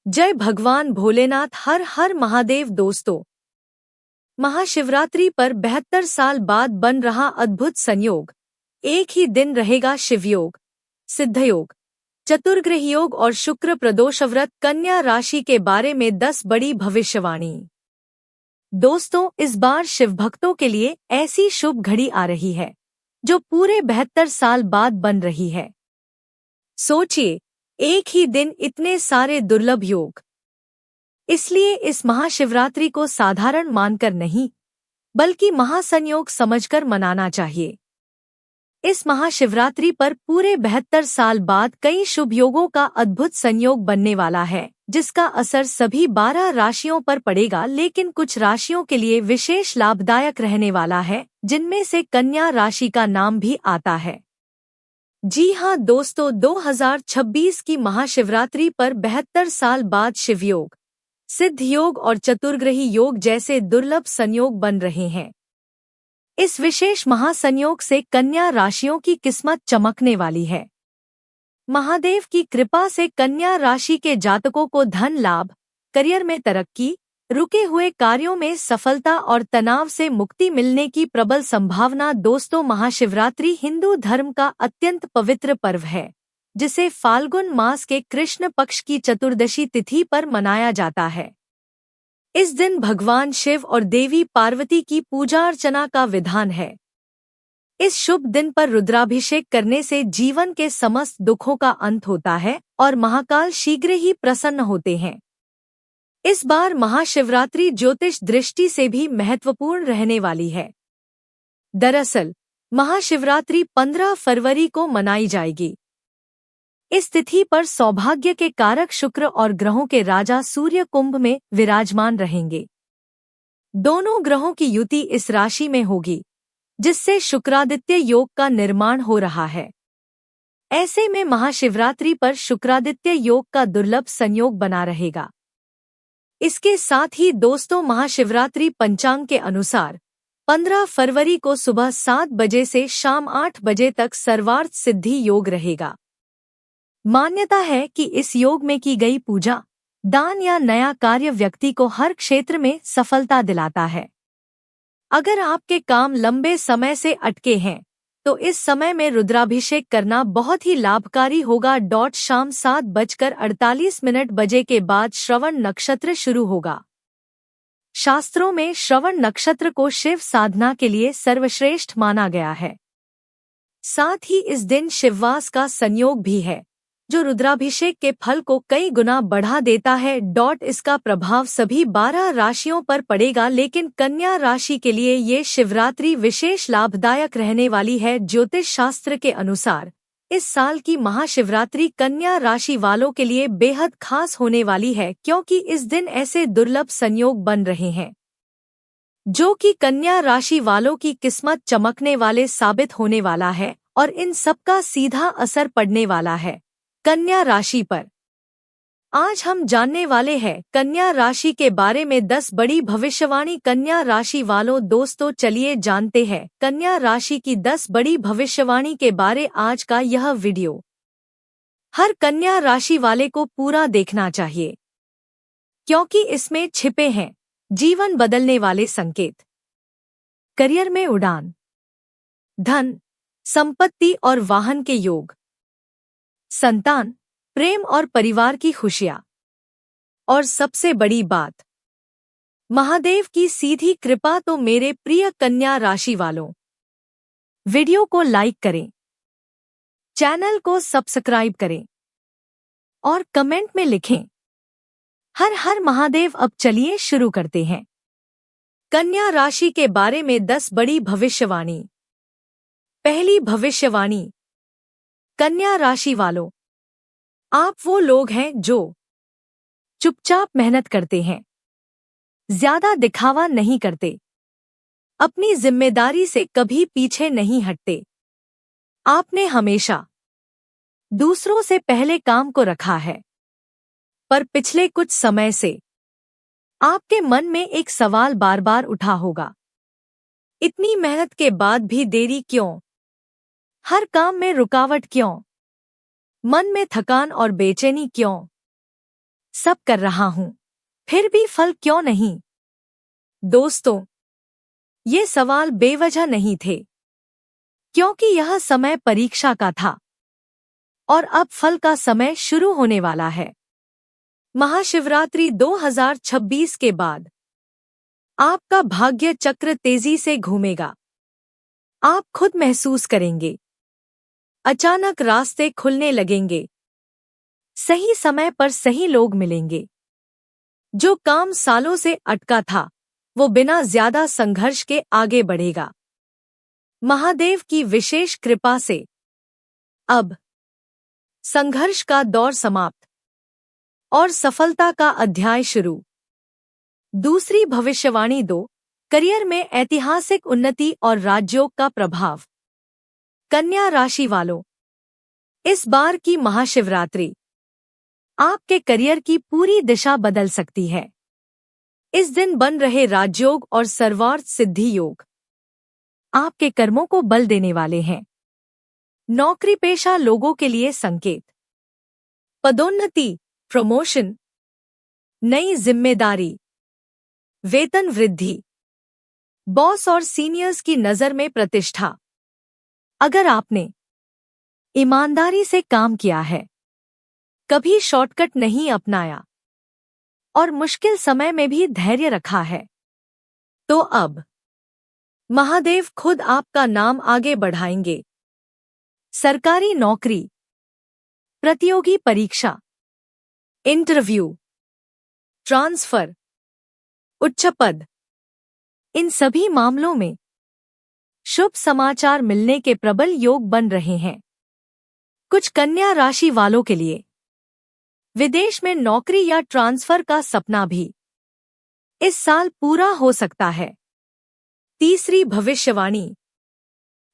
जय भगवान भोलेनाथ। हर हर महादेव। दोस्तों, महाशिवरात्रि पर 72 साल बाद बन रहा अद्भुत संयोग। एक ही दिन रहेगा शिवयोग, सिद्धयोग, चतुर्ग्रह योग और शुक्र प्रदोषव्रत। कन्या राशि के बारे में 10 बड़ी भविष्यवाणी। दोस्तों, इस बार शिव भक्तों के लिए ऐसी शुभ घड़ी आ रही है जो पूरे 72 साल बाद बन रही है। सोचिए, एक ही दिन इतने सारे दुर्लभ योग। इसलिए इस महाशिवरात्रि को साधारण मानकर नहीं, बल्कि महासंयोग समझकर मनाना चाहिए। इस महाशिवरात्रि पर पूरे 72 साल बाद कई शुभ योगों का अद्भुत संयोग बनने वाला है, जिसका असर सभी 12 राशियों पर पड़ेगा, लेकिन कुछ राशियों के लिए विशेष लाभदायक रहने वाला है, जिनमें से कन्या राशि का नाम भी आता है। जी हाँ दोस्तों, 2026 की महाशिवरात्रि पर 72 साल बाद शिवयोग, सिद्ध योग और चतुर्ग्रही योग जैसे दुर्लभ संयोग बन रहे हैं। इस विशेष महासंयोग से कन्या राशियों की किस्मत चमकने वाली है। महादेव की कृपा से कन्या राशि के जातकों को धन लाभ, करियर में तरक्की, रुके हुए कार्यों में सफलता और तनाव से मुक्ति मिलने की प्रबल संभावना। दोस्तों, महाशिवरात्रि हिंदू धर्म का अत्यंत पवित्र पर्व है, जिसे फाल्गुन मास के कृष्ण पक्ष की चतुर्दशी तिथि पर मनाया जाता है। इस दिन भगवान शिव और देवी पार्वती की पूजा अर्चना का विधान है। इस शुभ दिन पर रुद्राभिषेक करने से जीवन के समस्त दुखों का अंत होता है और महाकाल शीघ्र ही प्रसन्न होते हैं। इस बार महाशिवरात्रि ज्योतिष दृष्टि से भी महत्वपूर्ण रहने वाली है। दरअसल, महाशिवरात्रि 15 फरवरी को मनाई जाएगी। इस तिथि पर सौभाग्य के कारक शुक्र और ग्रहों के राजा सूर्य कुंभ में विराजमान रहेंगे। दोनों ग्रहों की युति इस राशि में होगी, जिससे शुक्रादित्य योग का निर्माण हो रहा है। ऐसे में महाशिवरात्रि पर शुक्रादित्य योग का दुर्लभ संयोग बना रहेगा। इसके साथ ही दोस्तों, महाशिवरात्रि पंचांग के अनुसार 15 फरवरी को सुबह 7 बजे से शाम 8 बजे तक सर्वार्थ सिद्धि योग रहेगा। मान्यता है कि इस योग में की गई पूजा, दान या नया कार्य व्यक्ति को हर क्षेत्र में सफलता दिलाता है। अगर आपके काम लंबे समय से अटके हैं, तो इस समय में रुद्राभिषेक करना बहुत ही लाभकारी होगा। शाम 7:48 बजे के बाद श्रवण नक्षत्र शुरू होगा। शास्त्रों में श्रवण नक्षत्र को शिव साधना के लिए सर्वश्रेष्ठ माना गया है। साथ ही इस दिन शिववास का संयोग भी है, जो रुद्राभिषेक के फल को कई गुना बढ़ा देता है। इसका प्रभाव सभी 12 राशियों पर पड़ेगा, लेकिन कन्या राशि के लिए ये शिवरात्रि विशेष लाभदायक रहने वाली है। ज्योतिष शास्त्र के अनुसार इस साल की महाशिवरात्रि कन्या राशि वालों के लिए बेहद खास होने वाली है, क्योंकि इस दिन ऐसे दुर्लभ संयोग बन रहे हैं जो कि कन्या राशि वालों की किस्मत चमकने वाले साबित होने वाला है, और इन सबका सीधा असर पड़ने वाला है कन्या राशि पर। आज हम जानने वाले हैं कन्या राशि के बारे में 10 बड़ी भविष्यवाणी। कन्या राशि वालों, दोस्तों चलिए जानते हैं कन्या राशि की 10 बड़ी भविष्यवाणी के बारे आज का यह वीडियो हर कन्या राशि वाले को पूरा देखना चाहिए, क्योंकि इसमें छिपे हैं जीवन बदलने वाले संकेत। करियर में उड़ान, धन, संपत्ति और वाहन के योग, संतान, प्रेम और परिवार की खुशियां, और सबसे बड़ी बात, महादेव की सीधी कृपा। तो मेरे प्रिय कन्या राशि वालों, वीडियो को लाइक करें, चैनल को सब्सक्राइब करें और कमेंट में लिखें हर हर महादेव। अब चलिए शुरू करते हैं कन्या राशि के बारे में 10 बड़ी भविष्यवाणी। पहली भविष्यवाणी, कन्या राशि वालों, आप वो लोग हैं जो चुपचाप मेहनत करते हैं, ज्यादा दिखावा नहीं करते, अपनी जिम्मेदारी से कभी पीछे नहीं हटते। आपने हमेशा दूसरों से पहले काम को रखा है, पर पिछले कुछ समय से आपके मन में एक सवाल बार बार उठा होगा, इतनी मेहनत के बाद भी देरी क्यों? हर काम में रुकावट क्यों? मन में थकान और बेचैनी क्यों? सब कर रहा हूं, फिर भी फल क्यों नहीं? दोस्तों, ये सवाल बेवजह नहीं थे, क्योंकि यह समय परीक्षा का था और अब फल का समय शुरू होने वाला है। महाशिवरात्रि 2026 के बाद आपका भाग्य चक्र तेजी से घूमेगा। आप खुद महसूस करेंगे, अचानक रास्ते खुलने लगेंगे, सही समय पर सही लोग मिलेंगे। जो काम सालों से अटका था, वो बिना ज्यादा संघर्ष के आगे बढ़ेगा। महादेव की विशेष कृपा से अब संघर्ष का दौर समाप्त और सफलता का अध्याय शुरू। दूसरी भविष्यवाणी 2, करियर में ऐतिहासिक उन्नति और राजयोग का प्रभाव। कन्या राशि वालों, इस बार की महाशिवरात्रि आपके करियर की पूरी दिशा बदल सकती है। इस दिन बन रहे राजयोग और सर्वार्थ सिद्धि योग आपके कर्मों को बल देने वाले हैं। नौकरी पेशा लोगों के लिए संकेत, पदोन्नति, प्रमोशन, नई जिम्मेदारी, वेतन वृद्धि, बॉस और सीनियर्स की नजर में प्रतिष्ठा। अगर आपने ईमानदारी से काम किया है, कभी शॉर्टकट नहीं अपनाया और मुश्किल समय में भी धैर्य रखा है, तो अब महादेव खुद आपका नाम आगे बढ़ाएंगे। सरकारी नौकरी, प्रतियोगी परीक्षा, इंटरव्यू, ट्रांसफर, उच्च पद, इन सभी मामलों में शुभ समाचार मिलने के प्रबल योग बन रहे हैं। कुछ कन्या राशि वालों के लिए विदेश में नौकरी या ट्रांसफर का सपना भी इस साल पूरा हो सकता है। तीसरी भविष्यवाणी,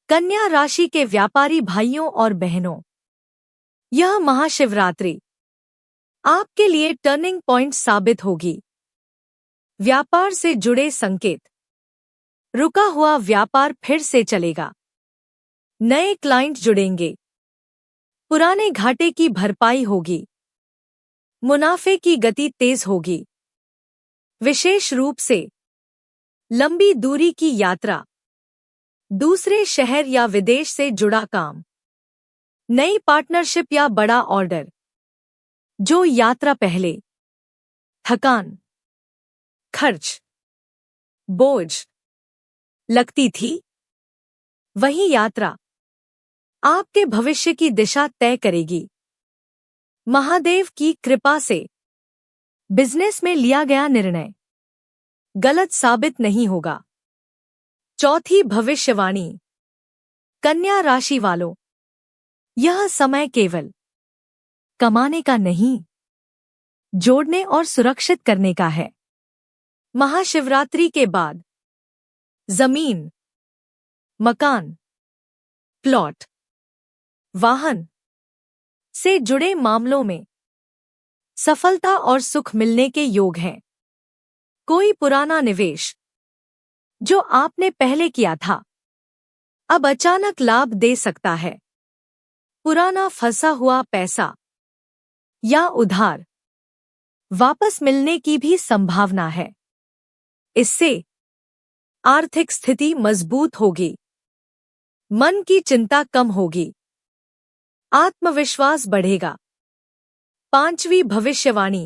कन्या राशि के व्यापारी भाइयों और बहनों, यह महाशिवरात्रि आपके लिए टर्निंग पॉइंट साबित होगी। व्यापार से जुड़े संकेत, रुका हुआ व्यापार फिर से चलेगा, नए क्लाइंट जुड़ेंगे, पुराने घाटे की भरपाई होगी, मुनाफे की गति तेज होगी। विशेष रूप से लंबी दूरी की यात्रा, दूसरे शहर या विदेश से जुड़ा काम, नई पार्टनरशिप या बड़ा ऑर्डर। जो यात्रा पहले थकान, खर्च, बोझ लगती थी, वही यात्रा आपके भविष्य की दिशा तय करेगी। महादेव की कृपा से बिजनेस में लिया गया निर्णय गलत साबित नहीं होगा। चौथी भविष्यवाणी, कन्या राशि वालों, यह समय केवल कमाने का नहीं, जोड़ने और सुरक्षित करने का है। महाशिवरात्रि के बाद जमीन, मकान, प्लॉट, वाहन से जुड़े मामलों में सफलता और सुख मिलने के योग हैं। कोई पुराना निवेश जो आपने पहले किया था, अब अचानक लाभ दे सकता है। पुराना फंसा हुआ पैसा या उधार वापस मिलने की भी संभावना है। इससे आर्थिक स्थिति मजबूत होगी, मन की चिंता कम होगी, आत्मविश्वास बढ़ेगा। पांचवी भविष्यवाणी,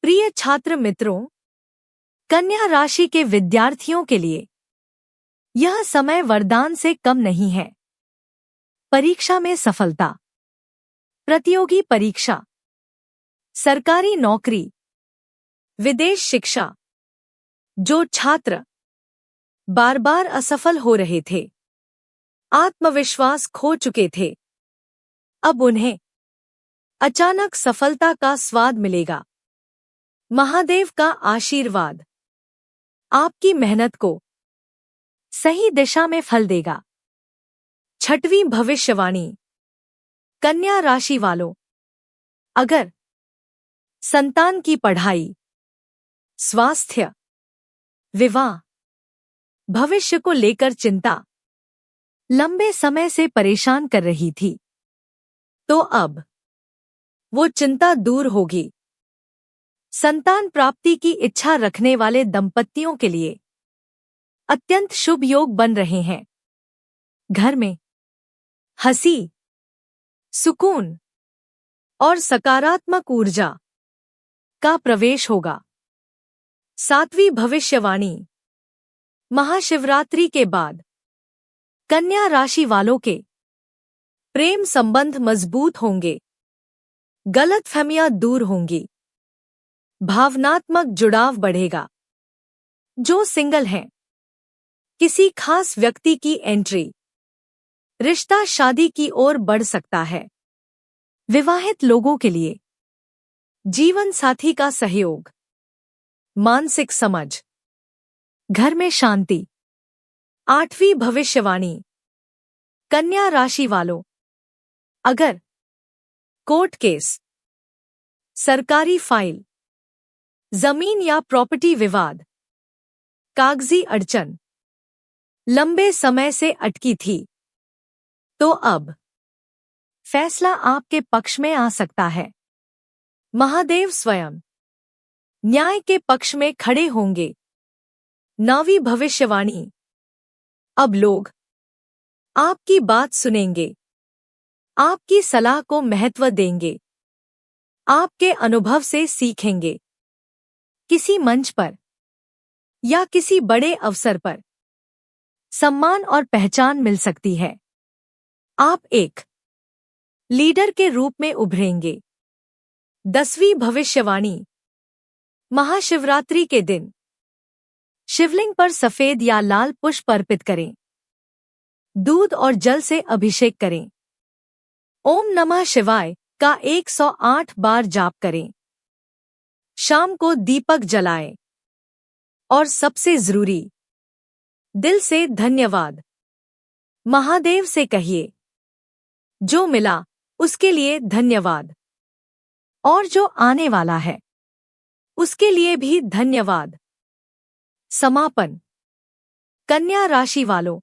प्रिय छात्र मित्रों, कन्या राशि के विद्यार्थियों के लिए यह समय वरदान से कम नहीं है। परीक्षा में सफलता, प्रतियोगी परीक्षा, सरकारी नौकरी, विदेश शिक्षा। जो छात्र बार बार असफल हो रहे थे, आत्मविश्वास खो चुके थे, अब उन्हें अचानक सफलता का स्वाद मिलेगा। महादेव का आशीर्वाद आपकी मेहनत को सही दिशा में फल देगा। छठवीं भविष्यवाणी, कन्या राशि वालों, अगर संतान की पढ़ाई, स्वास्थ्य, विवाह, भविष्य को लेकर चिंता लंबे समय से परेशान कर रही थी, तो अब वो चिंता दूर होगी। संतान प्राप्ति की इच्छा रखने वाले दंपतियों के लिए अत्यंत शुभ योग बन रहे हैं। घर में हंसी, सुकून और सकारात्मक ऊर्जा का प्रवेश होगा। 7वीं भविष्यवाणी। महाशिवरात्रि के बाद कन्या राशि वालों के प्रेम संबंध मजबूत होंगे, गलतफहमियां दूर होंगी, भावनात्मक जुड़ाव बढ़ेगा। जो सिंगल हैं, किसी खास व्यक्ति की एंट्री रिश्ता शादी की ओर बढ़ सकता है। विवाहित लोगों के लिए जीवन साथी का सहयोग, मानसिक समझ, घर में शांति। 8वीं भविष्यवाणी। कन्या राशि वालों, अगर कोर्ट केस, सरकारी फाइल, जमीन या प्रॉपर्टी विवाद, कागजी अड़चन लंबे समय से अटकी थी, तो अब फैसला आपके पक्ष में आ सकता है। महादेव स्वयं न्याय के पक्ष में खड़े होंगे। 9वीं भविष्यवाणी। अब लोग आपकी बात सुनेंगे, आपकी सलाह को महत्व देंगे, आपके अनुभव से सीखेंगे। किसी मंच पर या किसी बड़े अवसर पर सम्मान और पहचान मिल सकती है। आप एक लीडर के रूप में उभरेंगे। 10वीं भविष्यवाणी। महाशिवरात्रि के दिन शिवलिंग पर सफेद या लाल पुष्प अर्पित करें। दूध और जल से अभिषेक करें। ओम नमः शिवाय का 108 बार जाप करें। शाम को दीपक जलाएं। और सबसे जरूरी, दिल से धन्यवाद महादेव से कहिए। जो मिला उसके लिए धन्यवाद, और जो आने वाला है उसके लिए भी धन्यवाद। समापन। कन्या राशि वालों,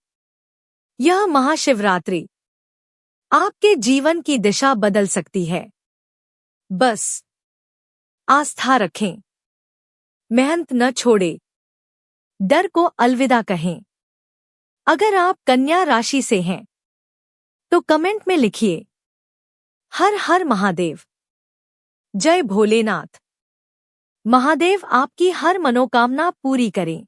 यह महाशिवरात्रि आपके जीवन की दिशा बदल सकती है। बस आस्था रखें, मेहनत न छोड़ें, डर को अलविदा कहें। अगर आप कन्या राशि से हैं तो कमेंट में लिखिए हर हर महादेव, जय भोलेनाथ। महादेव आपकी हर मनोकामना पूरी करें।